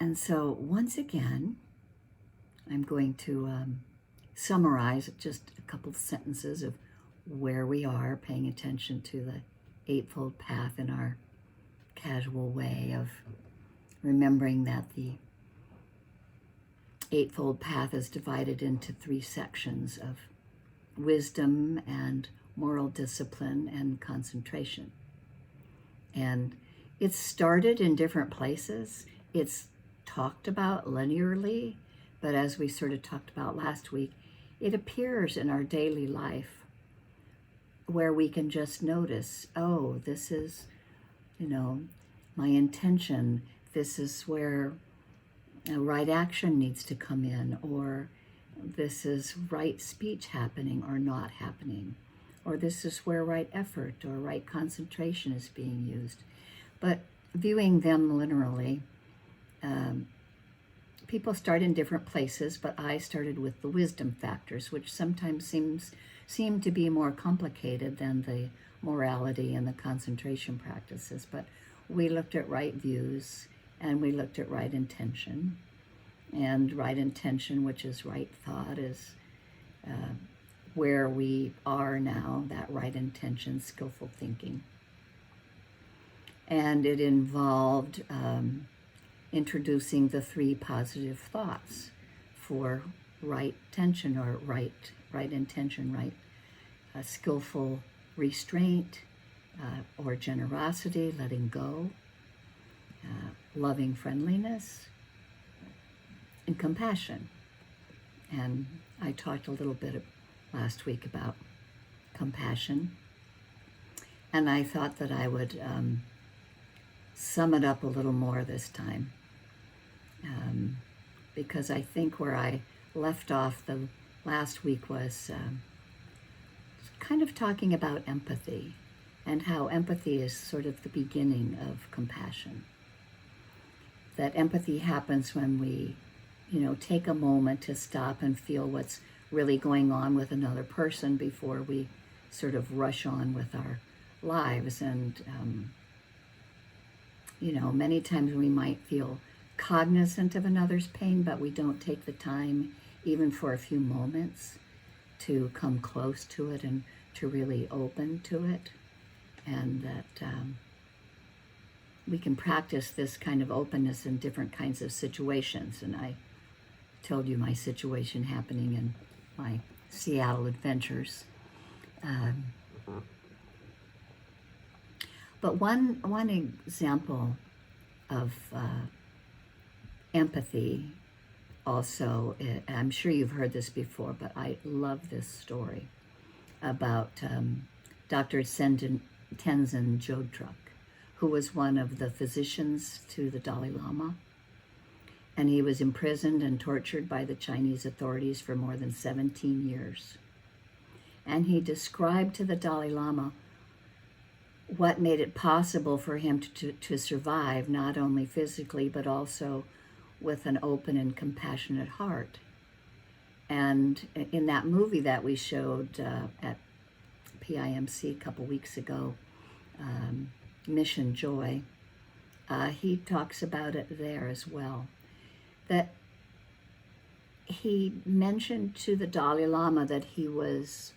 And so once again, I'm going to summarize just a couple of sentences of where we are, paying attention to the Eightfold Path in our casual way of remembering that the Eightfold Path is divided into 3 sections of wisdom and moral discipline and concentration. And it's started in different places. It's talked about linearly, but as we sort of talked about last week, it appears in our daily life where we can just notice, oh, this is, my intention. This is where a right action needs to come in, or this is right speech happening or not happening, or this is where right effort or right concentration is being used. But viewing them linearly, people start in different places, but I started with the wisdom factors, which sometimes seem to be more complicated than the morality and the concentration practices. But we looked at right views, and we looked at right intention. And right intention, which is right thought, is where we are now, that right intention, skillful thinking. And it involved introducing the 3 positive thoughts for right tension, or right intention, right skillful restraint, or generosity, letting go, loving friendliness, and compassion. And I talked a little bit last week about compassion, and I thought that I would sum it up a little more this time, because I think where I left off the last week was kind of talking about empathy, and how empathy is sort of the beginning of compassion. That empathy happens when we take a moment to stop and feel what's really going on with another person before we sort of rush on with our lives. And, many times we might feel cognizant of another's pain, but we don't take the time, even for a few moments, to come close to it and to really open to it. And that we can practice this kind of openness in different kinds of situations. And I told you my situation happening in my Seattle adventures. But one example of empathy also, I'm sure you've heard this before, but I love this story about Dr. Tenzin Gyatso, who was one of the physicians to the Dalai Lama. And he was imprisoned and tortured by the Chinese authorities for more than 17 years. And he described to the Dalai Lama what made it possible for him to survive, not only physically, but also with an open and compassionate heart. And in that movie that we showed at PIMC a couple weeks ago, Mission Joy, he talks about it there as well. That he mentioned to the Dalai Lama that he was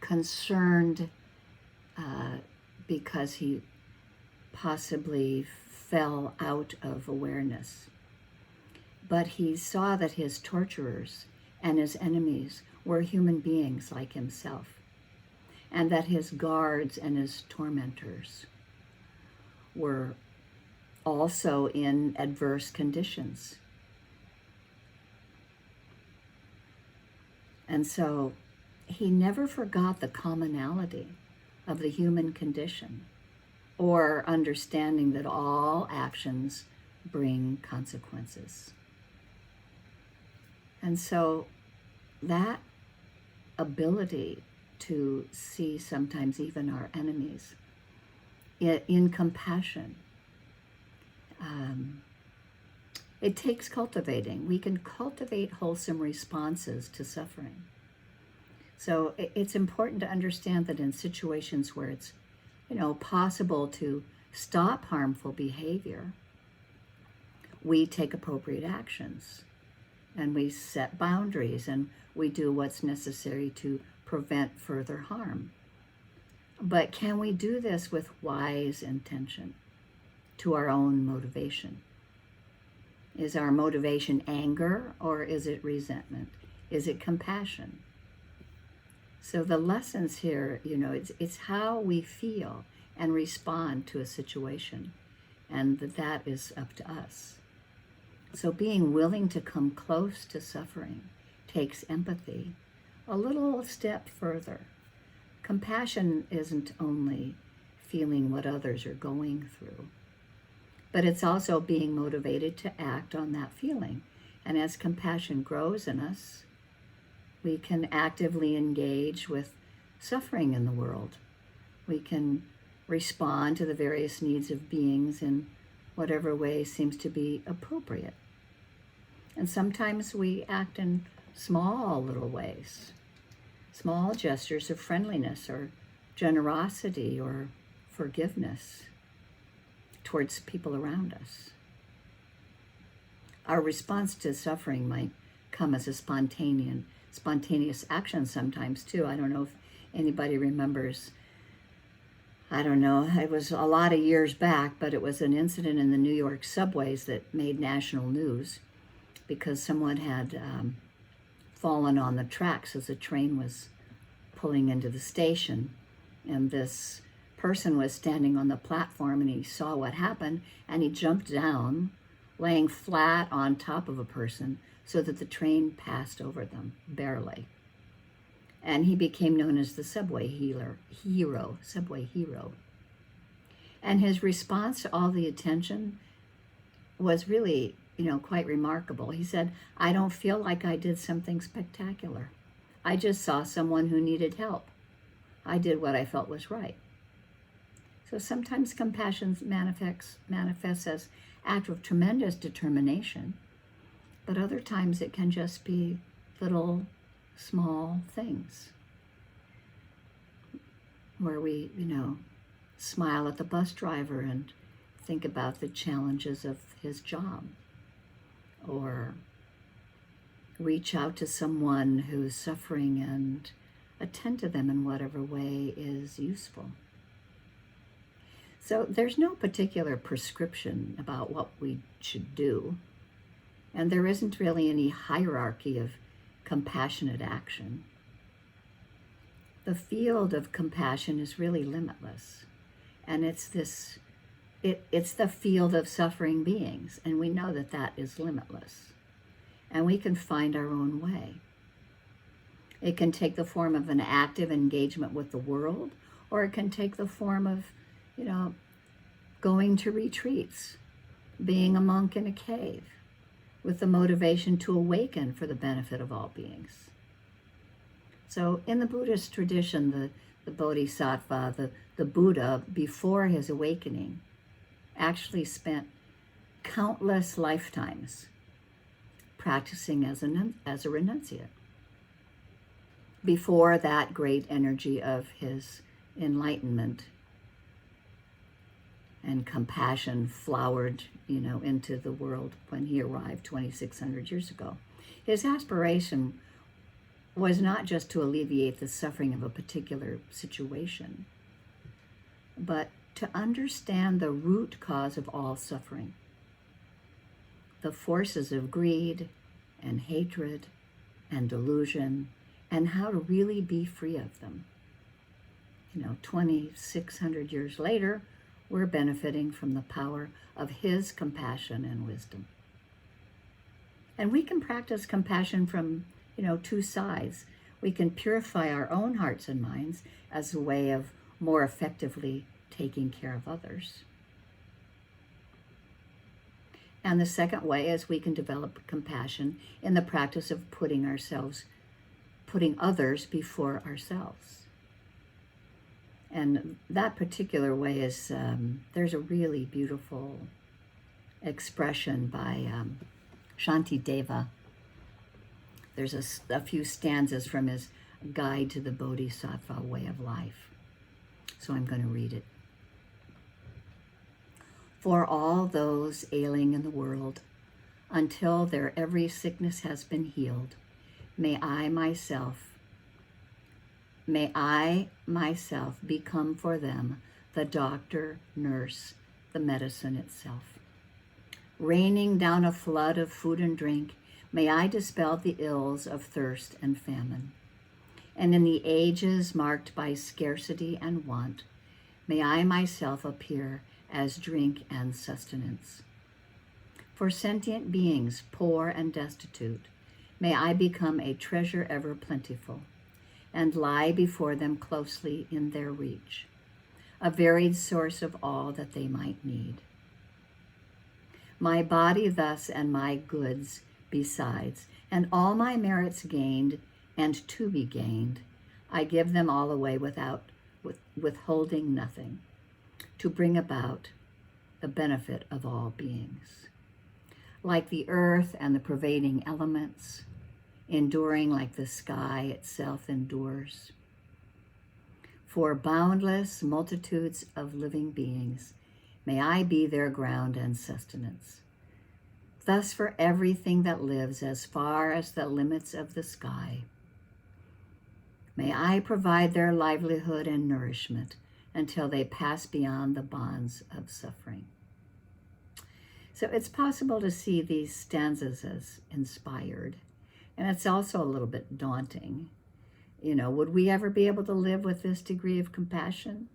concerned because he possibly fell out of awareness. But he saw that his torturers and his enemies were human beings like himself, and that his guards and his tormentors were also in adverse conditions. And so he never forgot the commonality of the human condition, or understanding that all actions bring consequences. And so that ability to see sometimes even our enemies in compassion, it takes cultivating. We can cultivate wholesome responses to suffering. So it's important to understand that in situations where it's, possible to stop harmful behavior, we take appropriate actions and we set boundaries and we do what's necessary to prevent further harm. But can we do this with wise intention to our own motivation? Is our motivation anger or is it resentment? Is it compassion? So the lessons here, it's how we feel and respond to a situation, and that is up to us. So being willing to come close to suffering takes empathy a little step further. Compassion isn't only feeling what others are going through, but it's also being motivated to act on that feeling. And as compassion grows in us, we can actively engage with suffering in the world. We can respond to the various needs of beings in whatever way seems to be appropriate. And sometimes we act in small little ways, small gestures of friendliness or generosity or forgiveness towards people around us. Our response to suffering might come as a spontaneous action sometimes too. I don't know if anybody remembers, it was a lot of years back, but it was an incident in the New York subways that made national news because someone had fallen on the tracks as a train was pulling into the station. And this person was standing on the platform and he saw what happened and he jumped down, laying flat on top of a person so that the train passed over them, barely. And he became known as the subway hero. And his response to all the attention was really, quite remarkable. He said, "I don't feel like I did something spectacular. I just saw someone who needed help. I did what I felt was right." So sometimes compassion manifests as act of tremendous determination, but other times it can just be little small things where we, smile at the bus driver and think about the challenges of his job, or reach out to someone who's suffering and attend to them in whatever way is useful. So there's no particular prescription about what we should do, and there isn't really any hierarchy of compassionate action. The field of compassion is really limitless, and it's the field of suffering beings, and we know that is limitless, and we can find our own way. It can take the form of an active engagement with the world, or it can take the form of, going to retreats, being a monk in a cave, with the motivation to awaken for the benefit of all beings. So in the Buddhist tradition, the Bodhisattva, the Buddha, before his awakening, actually spent countless lifetimes practicing as a renunciate before that great energy of his enlightenment and compassion flowered, into the world when he arrived 2,600 years ago. His aspiration was not just to alleviate the suffering of a particular situation, but to understand the root cause of all suffering, the forces of greed and hatred and delusion, and how to really be free of them. 2,600 years later, we're benefiting from the power of his compassion and wisdom. And we can practice compassion from, two sides. We can purify our own hearts and minds as a way of more effectively taking care of others. And the second way is we can develop compassion in the practice of putting others before ourselves. And that particular way is, there's a really beautiful expression by Shantideva. There's a few stanzas from his Guide to the Bodhisattva Way of Life. So I'm going to read it. for all those ailing in the world, until their every sickness has been healed. May I myself become for them the doctor, nurse, the medicine itself. Raining down a flood of food and drink, may I dispel the ills of thirst and famine. And in the ages marked by scarcity and want, may I myself appear as drink and sustenance. For sentient beings, poor and destitute, may I become a treasure ever plentiful, and lie before them closely in their reach, a varied source of all that they might need. My body thus and my goods besides, and all my merits gained and to be gained, I give them all away withholding nothing, to bring about the benefit of all beings. Like the earth and the pervading elements, enduring like the sky itself endures. For boundless multitudes of living beings, may I be their ground and sustenance. Thus for everything that lives as far as the limits of the sky, may I provide their livelihood and nourishment until they pass beyond the bonds of suffering. So it's possible to see these stanzas as inspired, and it's also a little bit daunting. Would we ever be able to live with this degree of compassion,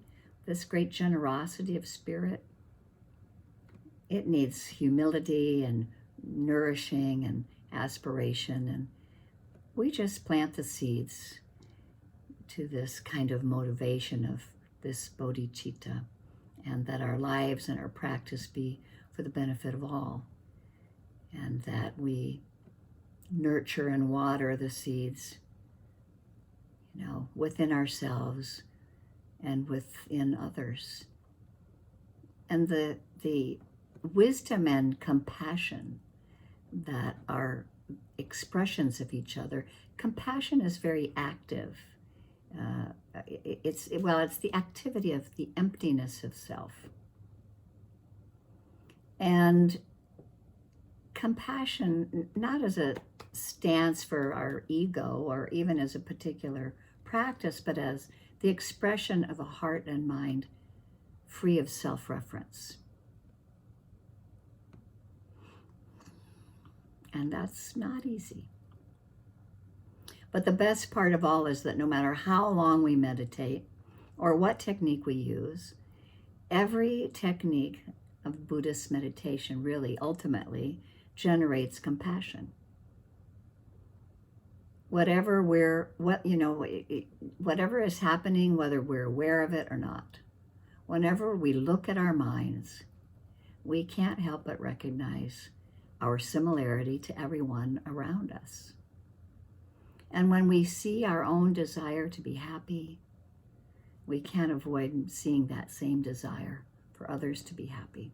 this great generosity of spirit? It needs humility and nourishing and aspiration, and we just plant the seeds to this kind of motivation of this bodhicitta, and that our lives and our practice be for the benefit of all, and that we nurture and water the seeds, within ourselves and within others. And the wisdom and compassion that are expressions of each other. Compassion is very active. It's the activity of the emptiness of self. And compassion, not as a stance for our ego or even as a particular practice, but as the expression of a heart and mind free of self-reference. And that's not easy. But the best part of all is that no matter how long we meditate or what technique we use, every technique of Buddhist meditation really ultimately generates compassion. Whatever is happening, whether we're aware of it or not, whenever we look at our minds, we can't help but recognize our similarity to everyone around us. And when we see our own desire to be happy, we can't avoid seeing that same desire for others to be happy.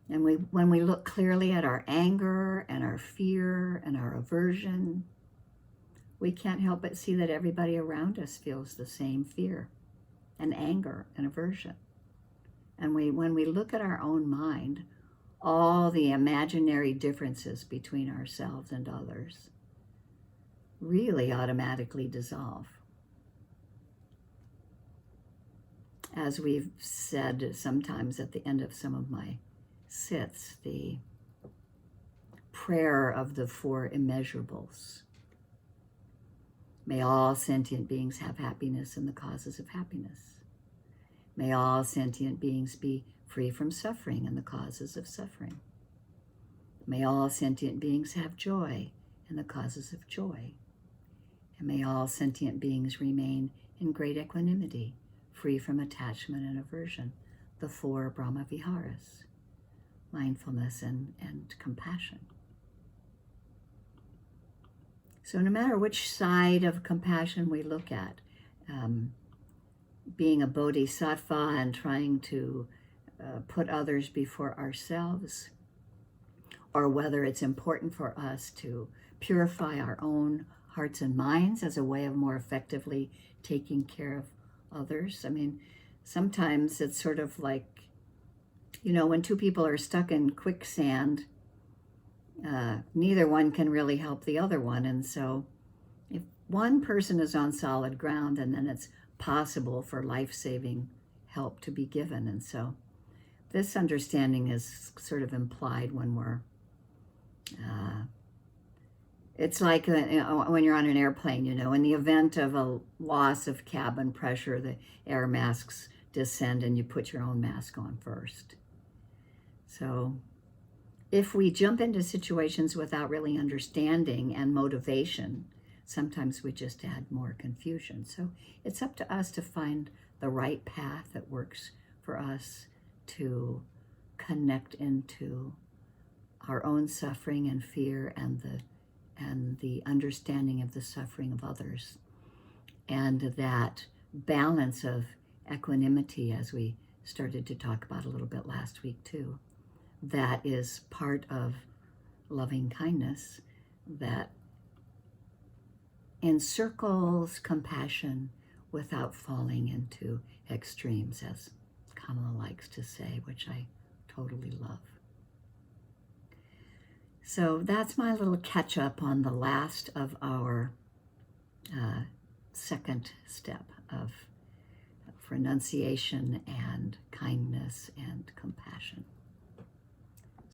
And when we look clearly at our anger and our fear and our aversion, we can't help but see that everybody around us feels the same fear and anger and aversion. And when we look at our own mind, all the imaginary differences between ourselves and others really automatically dissolve. As we've said sometimes at the end of some of my sits, the prayer of the four immeasurables. May all sentient beings have happiness and the causes of happiness. May all sentient beings be free from suffering and the causes of suffering. May all sentient beings have joy and the causes of joy. And may all sentient beings remain in great equanimity, free from attachment and aversion, the four Brahma Viharas, mindfulness and compassion. So no matter which side of compassion we look at, being a bodhisattva and trying to put others before ourselves, or whether it's important for us to purify our own hearts and minds as a way of more effectively taking care of others. I mean, sometimes it's sort of like, when two people are stuck in quicksand, neither one can really help the other one. And so if one person is on solid ground, and then it's possible for life-saving help to be given. And so this understanding is sort of implied when we're, it's like when you're on an airplane, in the event of a loss of cabin pressure, the air masks descend and you put your own mask on first. So if we jump into situations without really understanding and motivation, sometimes we just add more confusion. So it's up to us to find the right path that works for us to connect into our own suffering and fear and the understanding of the suffering of others. And that balance of equanimity, as we started to talk about a little bit last week too, that is part of loving kindness that encircles compassion without falling into extremes, as Kamala likes to say, which I totally love. So that's my little catch up on the last of our second step of renunciation and kindness and compassion.